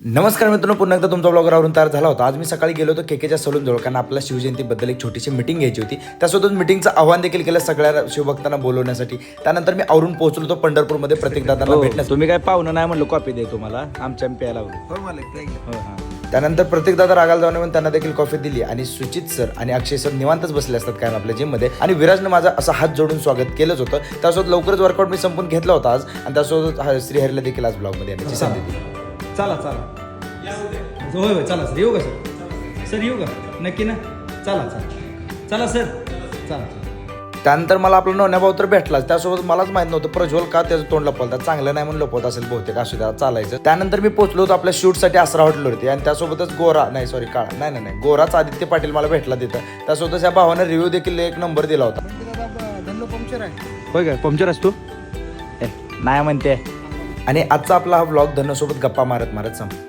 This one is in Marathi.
नमस्कार मित्रांनो, पुन्हा एकदा तुमचा ब्लॉगरवरून तयार झाला होता. आज मी सकाळी गेलो होतो केकेच्या सलून जवळ, कारण आपल्या शिवजयंतीबद्दल एक छोटीशी मीटिंग घ्यायची होती. त्यासोबत मीटिंगचं आव्हान देखील केलं सगळ्या शिवभक्तांना बोलवण्यासाठी. त्यानंतर मी आवरून पोहोचलो होतो पंढरपूरमध्ये प्रत्येक दादांना भेटण्यास. तुम्ही काय पाहुणं नाही म्हणलं, कॉफी दे तुम्हाला आमच्या प्यायला त्यानंतर प्रत्येक दादा रागाला जाऊन येऊन त्यांना देखील कॉफी दिली. आणि सुचित सर आणि अक्षय सर निवांतच बसले असतात काय आपल्या जिममध्ये. आणि विराजनं माझा असं हात जोडून स्वागत केलंच होतं. त्यासोबत लवकरच वर्कआउट मी संपून घेतला होता आज. आणि त्यासोबत श्रीहरीला देखील आज ब्लॉगमध्ये येण्याची संधी दिली. चला होय होय, चला सर, येऊ का सर येऊ का नक्की ना. चला सर चला. त्यानंतर मला आपला नोन्याभाऊ तर भेटलाच. त्यासोबत मलाच माहित नव्हतं प्रज्वल का त्याचं तोंड लपवतात. चांगलं नाही म्हणून लपवत असेल बहुतेक, असू द्या चालायचं. त्यानंतर मी पोहोचलो होतो आपल्या शूटसाठी आसरा हॉटेलवरती. आणि त्यासोबतच काळा नाही गोराच आदित्य पाटील मला भेटला तिथं. त्यासोबतच या भावानं रिव्ह्यू देखील एक नंबर दिला होता. होय काय पंक्चर असतो नाही म्हणते. आणि आजचा आपला हा व्लॉग धनसोबत गप्पा मारत संपला.